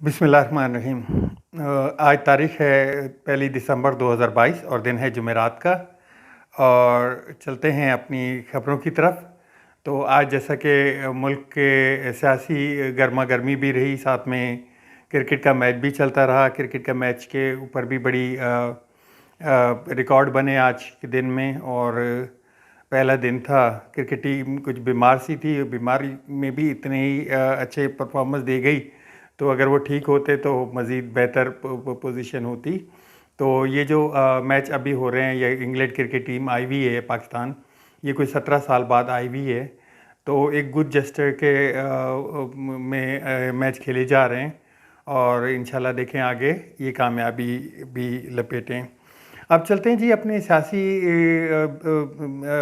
बिस्मिल्लाहिर्रहमानिर्रहीम। आज तारीख़ है 1 दिसंबर 2022 और दिन है जुमेरात का। और चलते हैं अपनी ख़बरों की तरफ। तो आज जैसा कि मुल्क के सियासी गर्मा गर्मी भी रही, साथ में क्रिकेट का मैच भी चलता रहा। क्रिकेट का मैच के ऊपर भी बड़ी रिकॉर्ड बने आज के दिन में। और पहला दिन था, क्रिकेट टीम कुछ बीमार सी थी, बीमारी में भी इतने ही अच्छे परफॉर्मेंस दे गई, तो अगर वो ठीक होते तो मज़ीद बेहतर पोजीशन होती। तो ये जो मैच अभी हो रहे हैं, ये इंग्लैंड क्रिकेट टीम आई हुई है पाकिस्तान, ये कोई 17 साल बाद आई हुई है। तो एक गुड जेस्टर के में मैच खेले जा रहे हैं और इंशाल्लाह देखें आगे ये कामयाबी भी लपेटें। अब चलते हैं जी अपने सियासी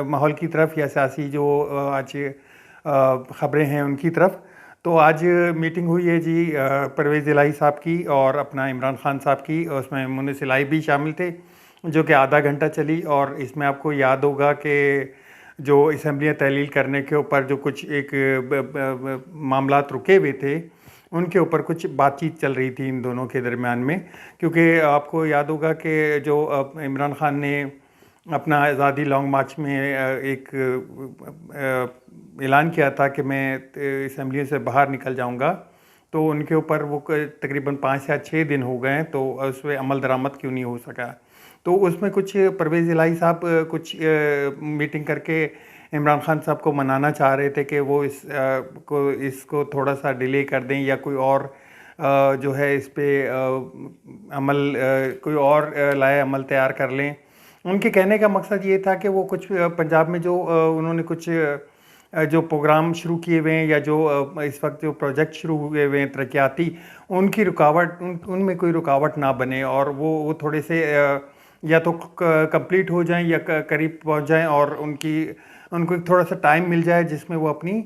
माहौल की तरफ, या सियासी जो आज ख़बरें हैं उनकी तरफ। तो आज मीटिंग हुई है जी परवेज़ इलाही साहब की और अपना इमरान खान साहब की, और उसमें मुन्नस इलाही भी शामिल थे, जो कि आधा घंटा चली। और इसमें आपको याद होगा कि जो असम्बलियाँ तहलील करने के ऊपर जो कुछ एक मामलात रुके हुए थे, उनके ऊपर कुछ बातचीत चल रही थी इन दोनों के दरमियान में। क्योंकि आपको याद होगा कि जो इमरान खान ने अपना आज़ादी लॉन्ग मार्च में एक ऐलान किया था कि मैं असम्बलियों से बाहर निकल जाऊंगा, तो उनके ऊपर वो तकरीबन 5 या 6 दिन हो गए, तो उस पर अमल दरामद क्यों नहीं हो सका। तो उसमें कुछ परवेज़ इलाही साहब कुछ मीटिंग करके इमरान खान साहब को मनाना चाह रहे थे कि वो इसको थोड़ा सा डिले कर दें, या कोई और जो है इस पर अमल कोई और लाए अमल तैयार कर लें। उनके कहने का मकसद ये था कि वो कुछ पंजाब में जो उन्होंने कुछ जो प्रोग्राम शुरू किए हुए हैं, या जो इस वक्त जो प्रोजेक्ट शुरू हुए हुए हैं तरक्याती, उनकी रुकावट उनमें कोई रुकावट ना बने, और वो थोड़े से या तो कंप्लीट हो जाएं या करीब पहुंच जाएं, और उनको थोड़ा सा टाइम मिल जाए जिसमें वो अपने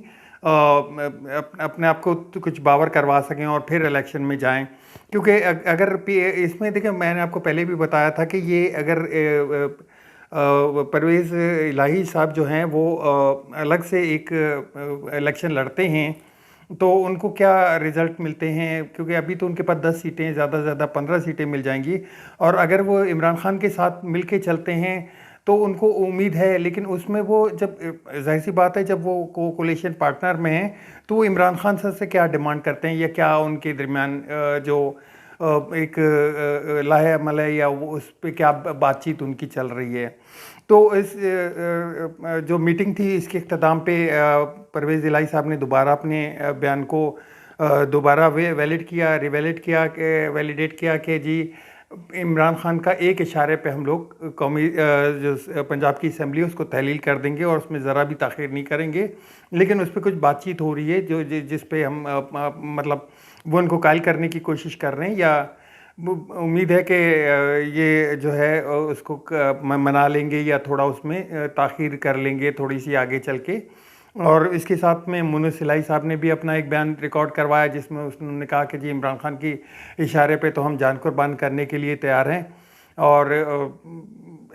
आप को तो कुछ बावर करवा सकें और फिर इलेक्शन में जाएं। क्योंकि अगर इसमें देखिए, मैंने आपको पहले भी बताया था कि ये अगर परवेज़ इलाही साहब जो हैं वो अलग से एक इलेक्शन लड़ते हैं, तो उनको क्या रिज़ल्ट मिलते हैं। क्योंकि अभी तो उनके पास 10 सीटें, ज़्यादा से ज़्यादा 15 सीटें मिल जाएंगी, और अगर वो इमरान खान के साथ मिल के चलते हैं तो उनको उम्मीद है। लेकिन उसमें वो जब जाहिर सी बात है, जब वो कोलिशन पार्टनर में हैं, तो वो इमरान खान साहब से क्या डिमांड करते हैं, या क्या उनके दरमियान जो एक लाहे अमल है, या वो उस पर क्या बातचीत उनकी चल रही है। तो इस जो मीटिंग थी, इसके इख्तिताम पे परवेज़ इलाही साहब ने दोबारा अपने बयान को दोबारा रिवैलिडेट किया कि जी इमरान खान का एक इशारे पे हम लोग कौमी जो पंजाब की असम्बली है उसको तहलील कर देंगे, और उसमें ज़रा भी ताख़ीर नहीं करेंगे। लेकिन उस पर कुछ बातचीत हो रही है जो जिस पे हम मतलब वो उनको कायल करने की कोशिश कर रहे हैं, या उम्मीद है कि ये जो है उसको मना लेंगे, या थोड़ा उसमें ताख़ीर कर लेंगे थोड़ी सी आगे चल के। और इसके साथ में मुन्नस इलाही साहब ने भी अपना एक बयान रिकॉर्ड करवाया, जिसमें उन्होंने कहा कि जी इमरान खान की इशारे पे तो हम जान कुर्बान करने के लिए तैयार हैं। और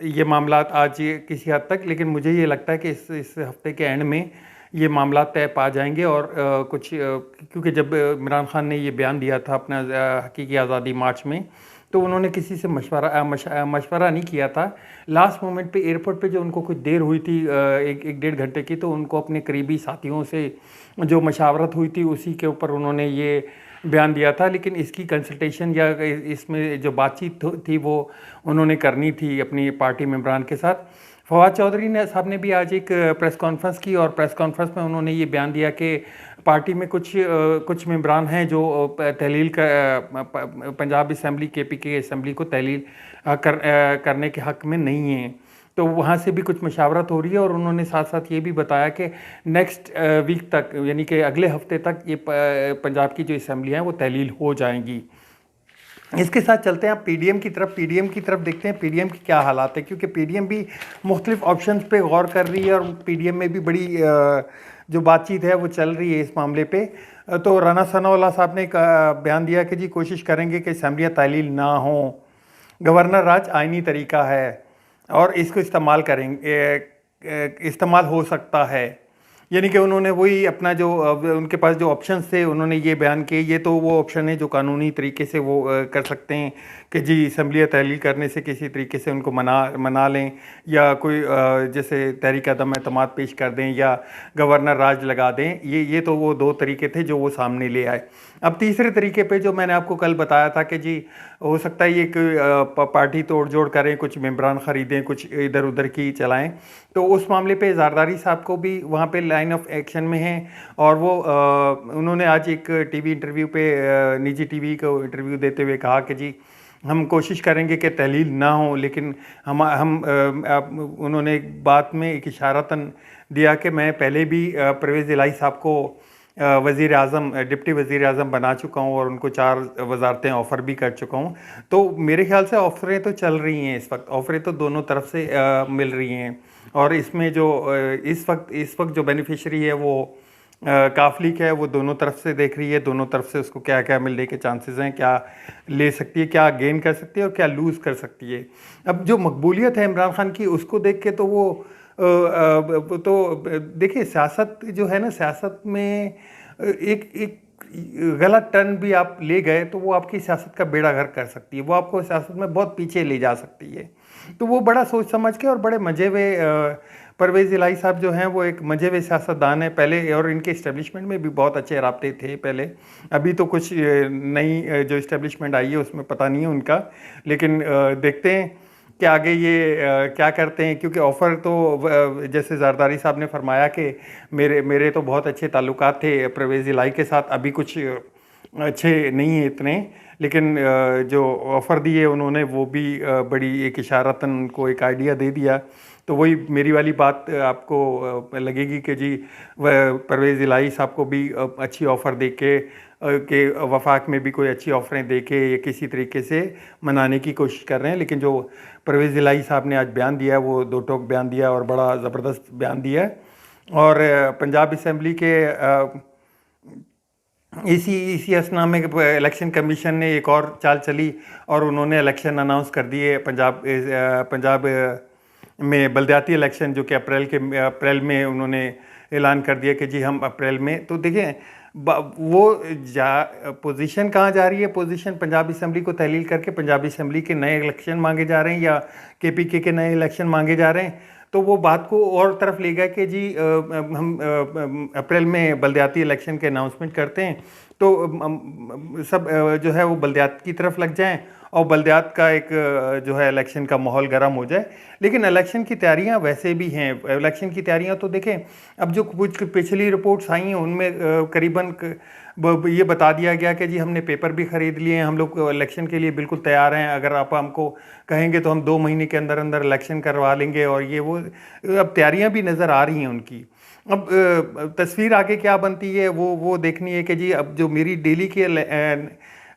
ये मामलात आज किसी हद तक, लेकिन मुझे ये लगता है कि इस हफ्ते के एंड में ये मामला तय पा जाएंगे। और क्योंकि जब इमरान खान ने ये बयान दिया था अपना हकीकी आज़ादी मार्च में, तो उन्होंने किसी से मशवरा नहीं किया था। लास्ट मोमेंट पे एयरपोर्ट पे जो उनको कुछ देर हुई थी, एक डेढ़ घंटे की, तो उनको अपने करीबी साथियों से जो मशावरत हुई थी उसी के ऊपर उन्होंने ये बयान दिया था। लेकिन इसकी कंसल्टेशन या इसमें जो बातचीत थी वो उन्होंने करनी थी अपनी पार्टी मेंबरान के साथ। फवाद चौधरी साहब ने भी आज एक प्रेस कॉन्फ्रेंस की, और प्रेस कॉन्फ्रेंस में उन्होंने ये बयान दिया कि पार्टी में कुछ मेंबरान हैं जो तहलील पंजाब असम्बली KPK असम्बली को तहलील करने के हक़ में नहीं हैं। तो वहाँ से भी कुछ मशावरत हो रही है, और उन्होंने साथ साथ ये भी बताया कि नेक्स्ट वीक तक, यानी कि अगले हफ्ते तक ये पंजाब की जो असम्बलियाँ हैं वो तहलील हो जाएंगी। इसके साथ चलते हैं आप PDM की तरफ देखते हैं PDM की क्या हालात है। क्योंकि PDM भी मुख्तलिफ ऑप्शंस पे गौर कर रही है, और PDM में भी बड़ी जो बातचीत है वो चल रही है इस मामले पे। तो राना सनाउल्लाह साहब ने एक बयान दिया कि जी कोशिश करेंगे कि असम्बलियाँ तहलील ना हों, गवर्नर राज आइनी तरीका है और इसको इस्तेमाल हो सकता है। यानी कि उन्होंने वही अपना जो उनके पास जो ऑप्शंस थे उन्होंने ये बयान किए, ये तो वो ऑप्शन है जो कानूनी तरीके से वो कर सकते हैं कि जी असम्बली तहलील करने से किसी तरीके से उनको मना लें, या कोई जैसे तहरीक अदम एतमाद पेश कर दें या गवर्नर राज लगा दें। ये तो वो दो तरीके थे जो वो सामने ले आए। अब तीसरे तरीके पे जो मैंने आपको कल बताया था कि जी हो सकता है ये पार्टी तोड़ जोड़ करें, कुछ मेंबरान ख़रीदें, कुछ इधर उधर की चलाएं, तो उस मामले पे ज़रदारी साहब को भी वहाँ पे लाइन ऑफ एक्शन में हैं। और वो उन्होंने आज एक टीवी इंटरव्यू पे निजी टीवी को इंटरव्यू देते हुए कहा कि जी हम कोशिश करेंगे कि तहलील ना हो, लेकिन उन्होंने एक बात में एक इशारतन दिया कि मैं पहले भी परवेज़ इलाही साहब को वज़ीर आज़म डिप्टी वज़ीर आज़म बना चुका हूँ और उनको 4 वज़ारतें ऑफ़र भी कर चुका हूँ। तो मेरे ख़्याल से ऑफ़रें तो चल रही हैं, इस वक्त ऑफ़रें तो दोनों तरफ से मिल रही हैं। और इसमें जो इस वक्त जो बेनिफिशरी है वो काफ़ है, वो दोनों तरफ से देख रही है, दोनों तरफ से उसको क्या क्या मिलने के चांसेस हैं, क्या ले सकती है, क्या गेन कर सकती है और क्या लूज़ कर सकती है। अब जो मकबूलियत है इमरान खान की, उसको देख के तो वो तो देखिए सियासत जो है ना, सियासत में एक एक गलत टर्न भी आप ले गए तो वो आपकी सियासत का बेड़ा गर्क कर सकती है, वो आपको सियासत में बहुत पीछे ले जा सकती है। तो वो बड़ा सोच समझ के और बड़े मजे हुए परवेज़ इलाही साहब जो हैं वो एक मजे हुए सियासतदान हैं पहले, और इनके इस्टेब्लिशमेंट में भी बहुत अच्छे राब्ते थे पहले। अभी तो कुछ नई जो इस्टेब्लिशमेंट आई है उसमें पता नहीं है उनका, लेकिन देखते हैं कि आगे ये क्या करते हैं। क्योंकि ऑफ़र तो जैसे ज़रदारी साहब ने फरमाया कि मेरे तो बहुत अच्छे ताल्लुकात थे परवेज़ इलाही के साथ, अभी कुछ अच्छे नहीं हैं इतने, लेकिन जो ऑफ़र दिए उन्होंने वो भी बड़ी एक इशारतन उनको एक आइडिया दे दिया। तो वही मेरी वाली बात आपको लगेगी कि जी परवेज़ इलाही साहब को भी अच्छी ऑफ़र दे के वफाक में भी कोई अच्छी ऑफ़रें दे के या किसी तरीके से मनाने की कोशिश कर रहे हैं। लेकिन जो परवेज़ इलाही साहब ने आज बयान दिया वो दो टोक बयान दिया और बड़ा ज़बरदस्त बयान दिया है। और पंजाब असम्बली के इसी असना में इलेक्शन कमीशन ने एक और चाल चली और उन्होंने इलेक्शन अनाउंस कर दिए पंजाब में बलदियाती इलेक्शन, जो कि अप्रैल में उन्होंने ऐलान कर दिया कि जी हम अप्रैल में। तो देखें वो पोजीशन कहाँ जा रही है, पोजीशन पंजाब असम्बली को तहलील करके पंजाब असम्बली के नए इलेक्शन मांगे जा रहे हैं या KPK के नए इलेक्शन मांगे जा रहे हैं। तो वो बात को और तरफ ले गया कि जी हम अप्रैल में बलदियाती इलेक्शन के अनाउंसमेंट करते हैं, तो सब जो है वो बलदियात की तरफ लग जाएं और बलदियात का एक जो है इलेक्शन का माहौल गर्म हो जाए। लेकिन इलेक्शन की तैयारियां वैसे भी हैं। इलेक्शन की तैयारियां तो देखें, अब जो कुछ पिछली रिपोर्ट्स आई हैं उनमें करीबन ये बता दिया गया कि जी हमने पेपर भी ख़रीद लिए हैं, हम लोग इलेक्शन के लिए बिल्कुल तैयार हैं, अगर आप हमको कहेंगे तो हम 2 महीने के अंदर अंदर इलेक्शन करवा लेंगे। और ये वो अब तैयारियां भी नज़र आ रही हैं उनकी। अब तस्वीर आगे क्या बनती है वो देखनी है कि जी अब जो मेरी डेली की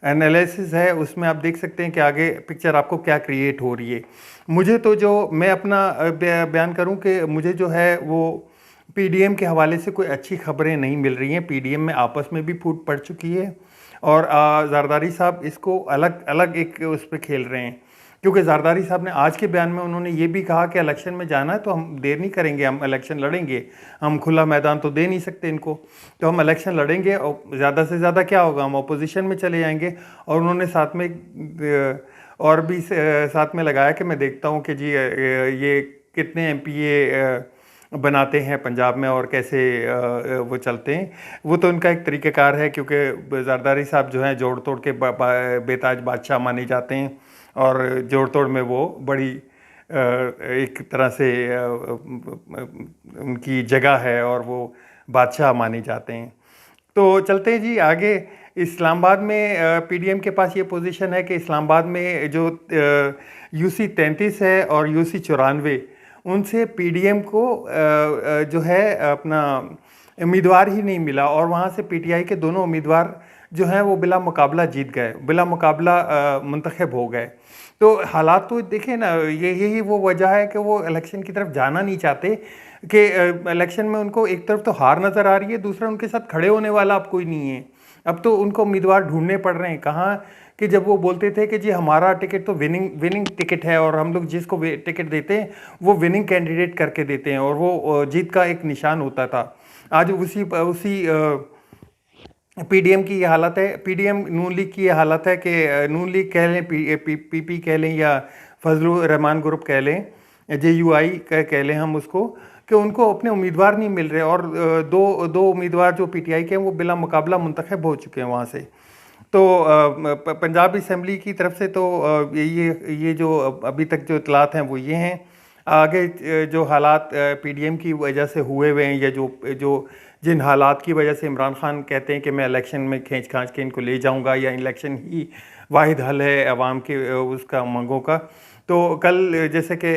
एनालिसिस है उसमें आप देख सकते हैं कि आगे पिक्चर आपको क्या क्रिएट हो रही है। मुझे तो जो मैं अपना बयान करूं कि मुझे जो है वो PDM के हवाले से कोई अच्छी खबरें नहीं मिल रही हैं। PDM में आपस में भी फूट पड़ चुकी है और ज़रदारी साहब इसको अलग अलग एक उस पर खेल रहे हैं। क्योंकि ज़रदारी साहब ने आज के बयान में उन्होंने ये भी कहा कि इलेक्शन में जाना है तो हम देर नहीं करेंगे, हम इलेक्शन लड़ेंगे, हम खुला मैदान तो दे नहीं सकते इनको, तो हम इलेक्शन लड़ेंगे और ज़्यादा से ज़्यादा क्या होगा, हम अपोजिशन में चले जाएंगे। और उन्होंने साथ में और भी साथ में लगाया कि मैं देखता हूँ कि जी ये कितने MPA बनाते हैं पंजाब में और कैसे वो चलते हैं। वो तो उनका एक तरीक़ेकार है, क्योंकि ज़रदारी साहब जो हैं जोड़ तोड़ के बेताज बादशाह माने जाते हैं और जोड़ तोड़ में वो बड़ी एक तरह से उनकी जगह है और वो बादशाह माने जाते हैं। तो चलते हैं जी आगे। इस्लामाबाद में PDM के पास ये पोजीशन है कि इस्लामाबाद में जो UC 33 है और UC 94 उनसे PDM को जो है अपना उम्मीदवार ही नहीं मिला और वहाँ से PTI के दोनों उम्मीदवार जो हैं वो बिला मुकाबला जीत गए, बिला मुकाबला मुंतखब हो गए। तो हालात तो देखें ना, यही वो वजह है कि वो इलेक्शन की तरफ जाना नहीं चाहते कि इलेक्शन में उनको एक तरफ तो हार नज़र आ रही है, दूसरा उनके साथ खड़े होने वाला अब कोई नहीं है। अब तो उनको उम्मीदवार ढूंढने पड़ रहे हैं। कहाँ कि जब वो बोलते थे कि जी हमारा टिकट तो विनिंग टिकट है और हम लोग जिसको टिकट देते हैं वो विनिंग कैंडिडेट करके देते हैं और वो जीत का एक निशान होता था। आज उसी उसी पीडीएम की ये हालत है, पीडीएम नून लीग की ये हालत है कि नून लीग कह लें, पीपी कह लें, या फजलुर रहमान ग्रुप कह लें, जेयूआई कह लें हम उसको, कि उनको अपने उम्मीदवार नहीं मिल रहे, और दो उम्मीदवार जो पीटीआई के हैं वो बिला मुकाबला मुंतखब हो चुके हैं वहाँ से। तो पंजाब असम्बली की तरफ से तो ये जो अभी तक जो इतलात हैं वो ये हैं। आगे जो हालात पीडीएम की वजह से हुए हुए हैं, या जो जिन हालात की वजह से इमरान खान कहते हैं कि मैं इलेक्शन में खींच खांच के इनको ले जाऊंगा, या इलेक्शन ही वाहिद हल है अवाम के उसका मांगों का। तो कल जैसे कि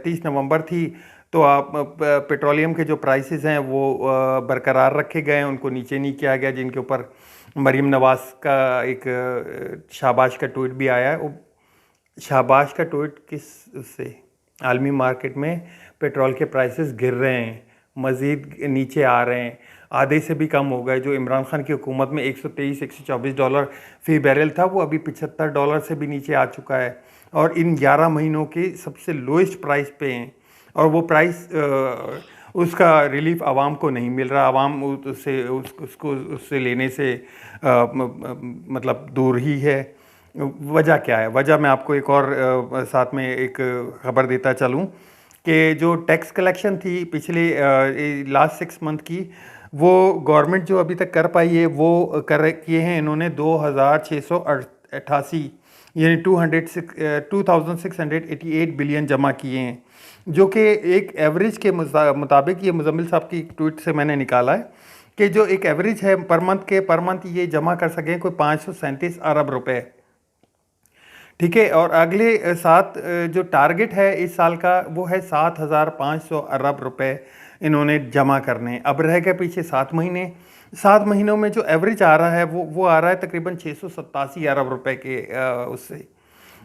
30 नवंबर थी, तो आप पेट्रोलियम के जो प्राइसेस हैं वो बरकरार रखे गए हैं, उनको नीचे नहीं किया गया, जिनके ऊपर मरीम नवाज का एक शाबाश का ट्वीट भी आया है। वो शाबाश का ट्वीट किस उससे, आलमी मार्केट में पेट्रोल के प्राइसेस गिर रहे हैं, मज़ीद नीचे आ रहे हैं, आधे से भी कम हो गए। जो इमरान खान की हुकूमत में $123-124 फ़ी बैरल था, वो अभी $75 से भी नीचे आ चुका है, और इन 11 महीनों के सबसे लोएस्ट प्राइस पे हैं। और वो प्राइस उसका रिलीफ आवाम को नहीं मिल रहा, आवाम उससे लेने से मतलब दूर ही है। वजह क्या है? वजह मैं आपको एक और साथ में एक ख़बर देता चलूँ कि जो टैक्स कलेक्शन थी पिछले लास्ट 6 मंथ की, वो गवर्नमेंट जो अभी तक कर पाई है वो कर किए हैं इन्होंने 2688, यानी 2688 बिलियन जमा किए हैं, जो कि एक एवरेज के मुताबिक, ये मुजम्मिल साहब की ट्वीट से मैंने निकाला है कि जो एक एवरेज है पर मंथ ये जमा कर सकें कोई 537 अरब रुपए। ठीक है, और अगले 7 जो टारगेट है इस साल का वो है 7,500 अरब रुपए इन्होंने जमा करने। अब रह गए पीछे 7 महीने। 7 महीनों में जो एवरेज आ रहा है वो आ रहा है तकरीबन 687 अरब रुपए के उससे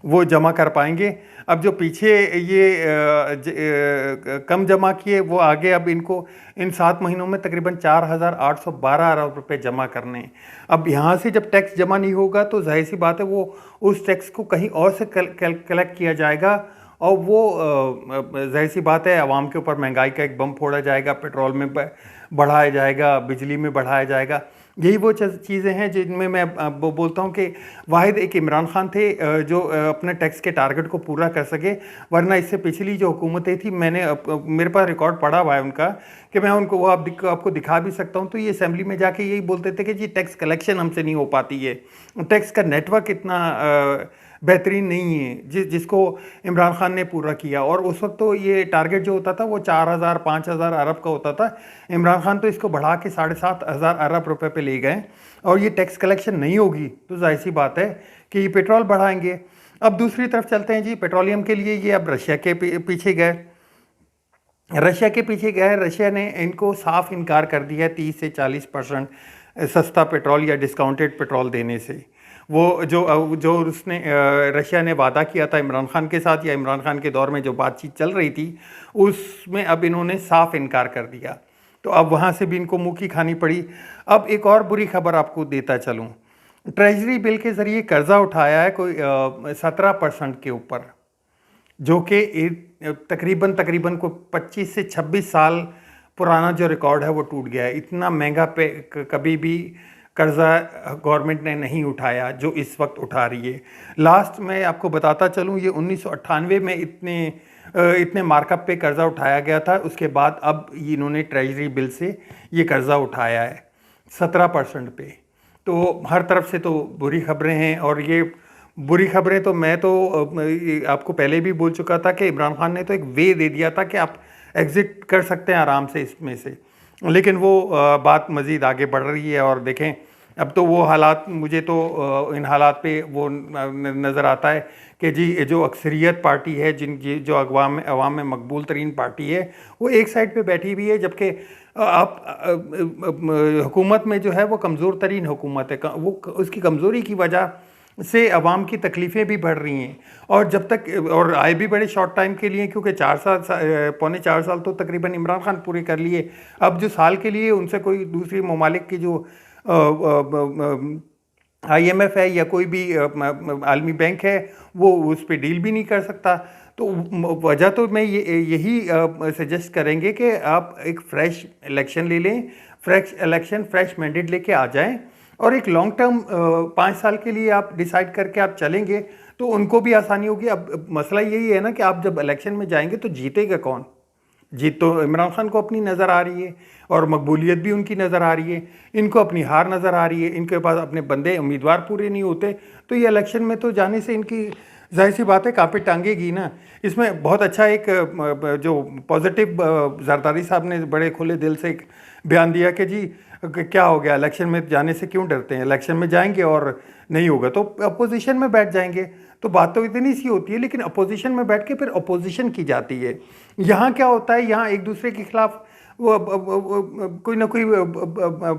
वो जमा कर पाएंगे। अब जो पीछे ये कम जमा किए वो आगे अब इनको इन 7 महीनों में तकरीबन 4,812 अरब रुपए जमा करने हैं। अब यहाँ से जब टैक्स जमा नहीं होगा तो जाहिर सी बात है वो उस टैक्स को कहीं और से कलेक्ट किया जाएगा, और वो जाहिर सी बात है आवाम के ऊपर महंगाई का एक बम फोड़ा जाएगा, पेट्रोल में बढ़ाया जाएगा, बिजली में बढ़ाया जाएगा। यही वो चीज़ें हैं जिनमें मैं बोलता हूँ कि वाहिद एक इमरान खान थे जो अपने टैक्स के टारगेट को पूरा कर सके, वरना इससे पिछली जो हुकूमतें थी, मैंने मेरे पास रिकॉर्ड पड़ा हुआ है उनका कि मैं उनको वो आपको दिखा भी सकता हूँ। तो ये असेंबली में जाके यही बोलते थे कि जी टैक्स कलेक्शन हमसे नहीं हो पाती है, टैक्स का नेटवर्क इतना बेहतरीन नहीं है जिसको इमरान खान ने पूरा किया। और उस वक्त तो ये टारगेट जो होता था वो 4,000-5,000 अरब का होता था, इमरान खान तो इसको बढ़ा के 7,500 अरब रुपए पे ले गए। और ये टैक्स कलेक्शन नहीं होगी तो जाहिर सी बात है कि ये पेट्रोल बढ़ाएंगे। अब दूसरी तरफ चलते हैं जी, पेट्रोलियम के लिए ये अब रशिया के पीछे गए। रशिया ने इनको साफ इनकार कर दिया 30 से 40% सस्ता पेट्रोल या डिस्काउंटेड पेट्रोल देने से। वो जो उसने रशिया ने वादा किया था इमरान खान के साथ, या इमरान खान के दौर में जो बातचीत चल रही थी, उसमें अब इन्होंने साफ इनकार कर दिया। तो अब वहाँ से भी इनको मुँह की खानी पड़ी। अब एक और बुरी खबर आपको देता चलूँ, ट्रेजरी बिल के ज़रिए कर्ज़ा उठाया है कोई 17% के ऊपर, जो कि तकरीबन को 25 से 26 साल पुराना जो रिकॉर्ड है वो टूट गया है। इतना महंगा पे कभी भी कर्ज़ा गवर्नमेंट ने नहीं उठाया जो इस वक्त उठा रही है। लास्ट में आपको बताता चलूँ, ये 1998 में इतने मार्कअप पे कर्ज़ा उठाया गया था। उसके बाद अब इन्होंने ट्रेजरी बिल से ये कर्ज़ा उठाया है 17% पे। तो हर तरफ से तो बुरी खबरें हैं, और ये बुरी खबरें तो मैं तो आपको पहले भी बोल चुका था कि इमरान खान ने तो एक वे दे दिया था कि आप एग्ज़िट कर सकते हैं आराम से इसमें से, लेकिन वो बात मज़ीद आगे बढ़ रही है। और देखें अब तो वो हालात, मुझे तो इन हालात पे वो नज़र आता है कि जी जो अक्सरियत पार्टी है, जो अवाम में मकबूल तरीन पार्टी है, वो एक साइड पे बैठी हुई है, जबकि आप हुकूमत में जो है वो कमज़ोर तरीन हुकूमत है। वो उसकी कमज़ोरी की वजह से अवाम की तकलीफ़ें भी बढ़ रही हैं, और जब तक और आए भी बड़े शॉर्ट टाइम के लिए, क्योंकि 4 साल तो तकरीबन इमरान खान पूरे कर लिए। अब जो साल के लिए उनसे कोई दूसरी ममालिक की जो IMF है या कोई भी आलमी बैंक है वो उस पर डील भी नहीं कर सकता। तो वजह तो मैं यही सजेस्ट करेंगे कि आप एक फ्रेश इलेक्शन ले लें, फ्रेश इलेक्शन फ्रेश मैंडेट लेके आ जाएं और एक लॉन्ग टर्म 5 साल के लिए आप डिसाइड करके आप चलेंगे तो उनको भी आसानी होगी। अब मसला यही है ना कि आप जब इलेक्शन में जाएंगे तो जीतेगा कौन? जीत तो इमरान खान को अपनी नज़र आ रही है और मकबूलियत भी उनकी नज़र आ रही है, इनको अपनी हार नज़र आ रही है, इनके पास अपने बंदे उम्मीदवार पूरे नहीं होते, तो ये इलेक्शन में तो जाने से इनकी जाहिर सी बात है कांपे टांगेगी ना। इसमें बहुत अच्छा एक जो पॉजिटिव जरदारी साहब ने बड़े खुले दिल से एक बयान दिया कि जी क्या हो गया, इलेक्शन में जाने से क्यों डरते हैं, इलेक्शन में जाएंगे और नहीं होगा तो अपोजिशन में बैठ जाएंगे। तो बात तो इतनी सी होती है, लेकिन अपोजिशन में बैठ के फिर अपोजिशन की जाती है। यहाँ क्या होता है, यहाँ एक दूसरे के खिलाफ कोई ना कोई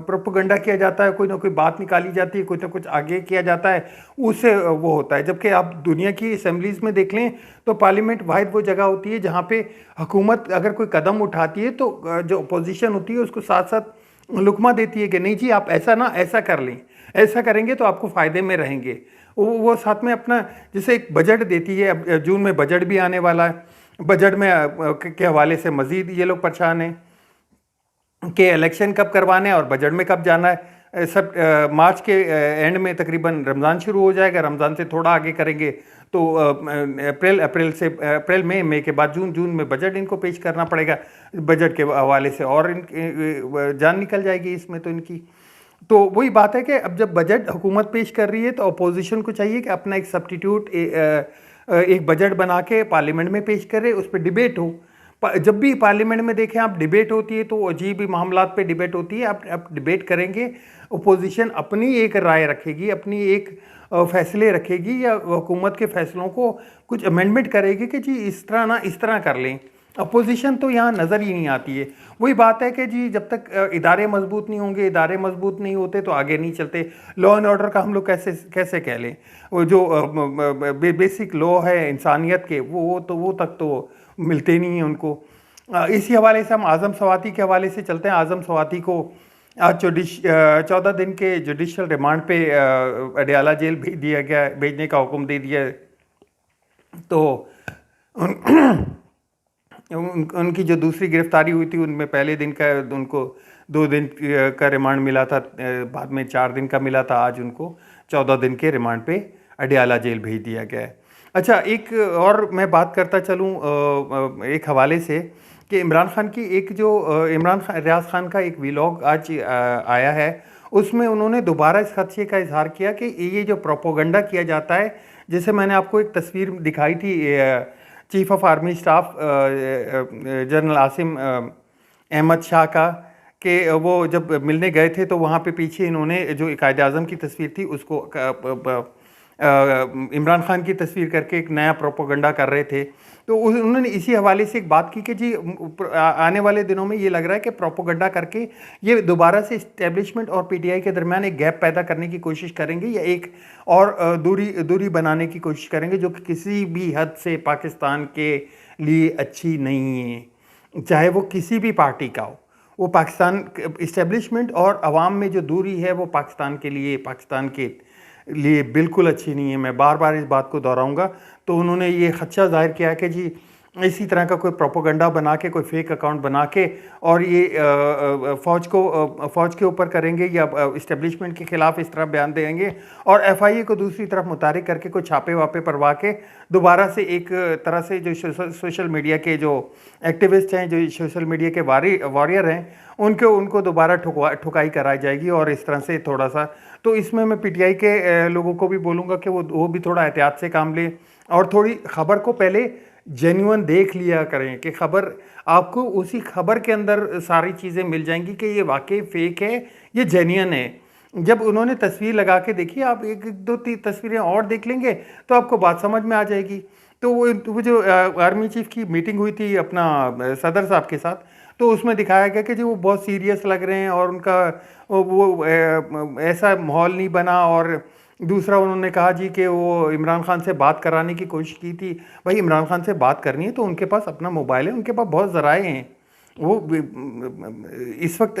प्रोपेगेंडा किया जाता है, कोई ना कोई बात निकाली जाती है, कुछ ना कुछ आगे किया जाता है, उससे वो होता है। जबकि आप दुनिया की असेंबलीज में देख लें तो पार्लियामेंट वाहिद वो जगह होती है जहाँ पे हुकूमत अगर कोई कदम उठाती है तो जो अपोजिशन होती है उसको साथ साथ लुकमा देती है कि नहीं जी आप ऐसा ना ऐसा कर लें, ऐसा करेंगे तो आपको फ़ायदे में रहेंगे। वो साथ में अपना जैसे एक बजट देती है। अब जून में बजट भी आने वाला है, बजट में के हवाले से मज़ीद ये लोग परेशान हैं कि इलेक्शन कब करवाने हैं और बजट में कब जाना है। सब मार्च के एंड में तकरीबन रमज़ान शुरू हो जाएगा, रमज़ान से थोड़ा आगे करेंगे तो अप्रैल मई के बाद जून में बजट इनको पेश करना पड़ेगा। बजट के हवाले से और जान निकल जाएगी इसमें तो इनकी। तो वही बात है कि अब जब बजट हुकूमत पेश कर रही है तो अपोजिशन को चाहिए कि अपना एक सब्स्टिट्यूट एक बजट बना के पार्लियामेंट में पेश करे, उस पर डिबेट हो। जब भी पार्लियामेंट में देखें आप डिबेट होती है तो अजीब ही मामलात पे डिबेट होती है। आप डिबेट करेंगे, अपोजिशन अपनी एक राय रखेगी, अपनी एक फैसले रखेगी या हुकूमत के फैसलों को कुछ अमेंडमेंट करेगी कि जी इस तरह ना इस तरह कर लें। अपोजिशन तो यहाँ नज़र ही नहीं आती है। वही बात है कि जी जब तक इदारे मजबूत नहीं होंगे, इदारे मजबूत नहीं होते तो आगे नहीं चलते। लॉ एंड ऑर्डर का हम लोग कैसे कह लें, वो जो बेसिक लॉ है इंसानियत के वो तक तो मिलते नहीं हैं उनको। इसी हवाले से हम आज़म सवाती के हवाले से चलते हैं। आज़म सवाती को आज 14 दिन के जुडिशल रिमांड पे अडयाला जेल भेजने का हुक्म दे दिया है। तो उनकी जो दूसरी गिरफ्तारी हुई थी उनमें पहले दिन का उनको 2 दिन का रिमांड मिला था, बाद में 4 दिन का मिला था। आज उनको 14 दिन के रिमांड पे अडयाला जेल भेज दिया गया है। अच्छा, एक और मैं बात करता चलूँ एक हवाले से कि इमरान खान की एक जो रियाज खान का एक व्लॉग आज आया है, उसमें उन्होंने दोबारा इस खदशे का इजहार किया कि ये जो प्रोपोगंडा किया जाता है, जैसे मैंने आपको एक तस्वीर दिखाई थी chief of army staff general Asim Ahmed Shah का, कि वो जब मिलने गए थे तो वहाँ पे पीछे इन्होंने जो कायद आज़म की तस्वीर थी उसको इमरान खान की तस्वीर करके एक नया प्रोपोगंडा कर रहे थे। तो उन्होंने इसी हवाले से एक बात की कि जी आने वाले दिनों में ये लग रहा है कि प्रोपोगंडा करके ये दोबारा से इस्टेब्लिशमेंट और पीटीआई के दरमियान एक गैप पैदा करने की कोशिश करेंगे या एक और दूरी बनाने की कोशिश करेंगे, जो कि किसी भी हद से पाकिस्तान के लिए अच्छी नहीं है, चाहे वो किसी भी पार्टी का हो। वो पाकिस्तान इस्टेब्लिशमेंट और अवाम में जो दूरी है वो पाकिस्तान के लिए बिल्कुल अच्छी नहीं है। मैं बार बार इस बात को दोहराऊंगा। तो उन्होंने ये खदशा जाहिर किया कि जी इसी तरह का कोई प्रोपोगंडा बना के, कोई फेक अकाउंट बना के और ये फ़ौज के ऊपर करेंगे या इस्टेब्लिशमेंट के ख़िलाफ़ इस तरह बयान देंगे और एफआईए को दूसरी तरफ मुतारिक करके कोई छापे वापे परवा के दोबारा से एक तरह से जो सोशल मीडिया के जो एक्टिविस्ट हैं, जो सोशल मीडिया के वॉरियर हैं, उनको दोबारा ठुकाई कराई जाएगी। और इस तरह से थोड़ा सा तो इसमें मैं पीटीआई के लोगों को भी बोलूँगा कि वो भी थोड़ा एहतियात से काम लें और थोड़ी ख़बर को पहले जेन्युइन देख लिया करें कि खबर आपको उसी खबर के अंदर सारी चीज़ें मिल जाएंगी कि ये वाकई फेक है, ये जेन्युइन है। जब उन्होंने तस्वीर लगा के देखी, आप 1-2-3 तस्वीरें और देख लेंगे तो आपको बात समझ में आ जाएगी। तो वो जो आर्मी चीफ की मीटिंग हुई थी अपना सदर साहब के साथ, तो उसमें दिखाया गया कि जी वो बहुत सीरियस लग रहे हैं और उनका वो ऐसा माहौल नहीं बना। और दूसरा उन्होंने कहा जी कि वो इमरान खान से बात कराने की कोशिश की थी। भाई इमरान खान से बात करनी है तो उनके पास अपना मोबाइल है, उनके पास बहुत ज़राए हैं, वो इस वक्त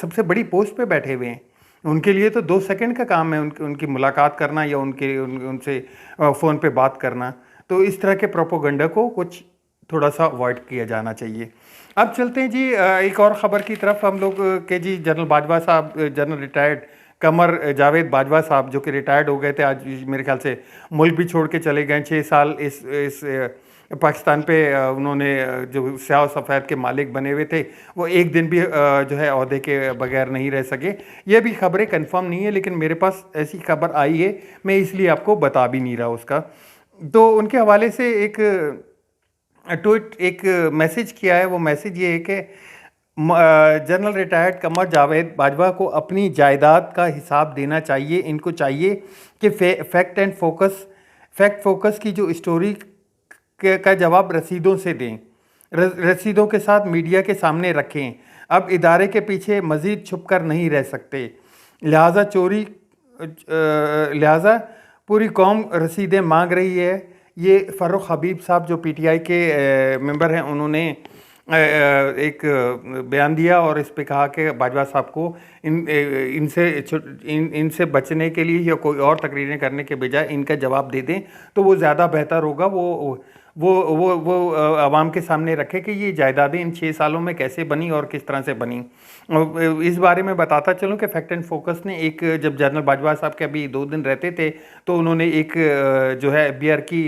सबसे बड़ी पोस्ट पे बैठे हुए हैं। उनके लिए तो 2 सेकंड का काम है उनकी मुलाकात करना या उनसे फ़ोन पे बात करना। तो इस तरह के प्रोपोगंडा को कुछ थोड़ा सा अवॉइड किया जाना चाहिए। अब चलते हैं जी एक और ख़बर की तरफ हम लोग के जी जनरल बाजवा साहब, जनरल रिटायर्ड कमर जावेद बाजवा साहब जो कि रिटायर्ड हो गए थे, आज मेरे ख्याल से मुल्क भी छोड़ के चले गए। 6 साल इस पाकिस्तान पे उन्होंने जो स्याह और सफ़ेद के मालिक बने हुए थे, वो एक दिन भी जो है ओहदे के बगैर नहीं रह सके। ये भी खबरें कंफर्म नहीं है, लेकिन मेरे पास ऐसी खबर आई है, मैं इसलिए आपको बता भी नहीं रहा उसका। तो उनके हवाले से एक मैसेज किया है। वो मैसेज ये है कि जनरल रिटायर्ड कमर जावेद बाजवा को अपनी जायदाद का हिसाब देना चाहिए। इनको चाहिए कि फैक्ट फोकस की जो स्टोरी का जवाब रसीदों से दें, रसीदों के साथ मीडिया के सामने रखें। अब इदारे के पीछे मज़ीद छुपकर नहीं रह सकते, लिहाजा पूरी कौम रसीदें मांग रही है। ये फ़ारूक हबीब साहब जो पीटीआई के मेंबर हैं, उन्होंने एक बयान दिया और इस पे कहा कि बाजवा साहब को इनसे बचने के लिए या कोई और तकरीरें करने के बजाय इनका जवाब दे दें तो वो ज़्यादा बेहतर होगा। वो आवाम के सामने रखे कि ये जायदादें इन 6 सालों में कैसे बनी और किस तरह से बनी। इस बारे में बताता चलूँ कि फैक्ट एंड फोकस ने एक, जब जनरल बाजवा साहब के अभी 2 दिन रहते थे तो उन्होंने एक जो है एफबीआर की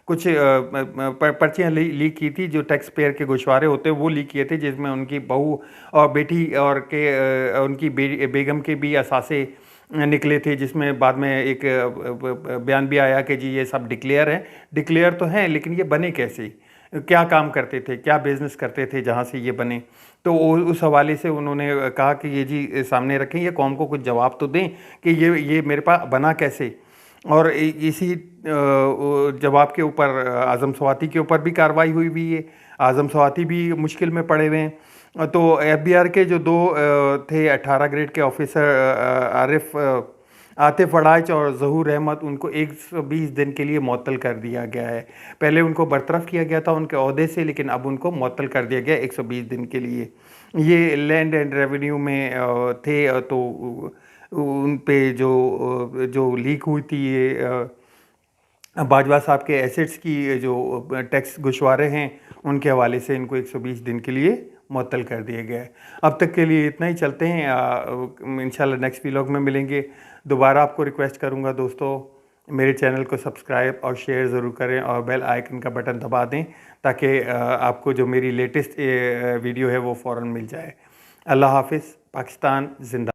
कुछ पर्चियाँ लीक की थी, जो टैक्स पेयर के गोशवारे होते हैं वो लीक किए थे, जिसमें उनकी बहू और बेटी और उनकी बेगम के भी असासे निकले थे, जिसमें बाद में एक बयान भी आया कि जी ये सब डिक्लेयर है। डिक्लेयर तो हैं, लेकिन ये बने कैसे, क्या काम करते थे, क्या बिजनेस करते थे जहाँ से ये बने। तो उस हवाले से उन्होंने कहा कि ये जी सामने रखें, ये कौम को कुछ जवाब तो दें कि ये मेरे पास बना कैसे। और इसी जवाब के ऊपर आज़म स्वाति के ऊपर भी कार्रवाई हुई है। आज़म स्वाति भी मुश्किल में पड़े हुए हैं। तो एफबीआर के जो 2 थे 18 ग्रेड के ऑफिसर आतिफ अड़ाइच और ज़हूर अहमद, उनको 120 दिन के लिए मुअत्तल कर दिया गया है। पहले उनको बरतरफ किया गया था उनके ओहदे से, लेकिन अब उनको मुअत्तल कर दिया गया 120 दिन के लिए। ये लैंड एंड रेवेन्यू में थे, तो उन पे जो लीक हुई थी ये बाजवा साहब के एसेट्स की जो टैक्स गोशवारे हैं, उनके हवाले से इनको 120 दिन के लिए मुअत्तल कर दिया गया है। अब तक के लिए इतना ही, चलते हैं। इंशाल्लाह नेक्स्ट व्लॉग में मिलेंगे। दोबारा आपको रिक्वेस्ट करूंगा दोस्तों, मेरे चैनल को सब्सक्राइब और शेयर ज़रूर करें और बेल आइकन का बटन दबा दें, ताकि आपको जो मेरी लेटेस्ट वीडियो है वो फ़ौरन मिल जाए। अल्लाह हाफ़िज़। पाकिस्तान जिंदा।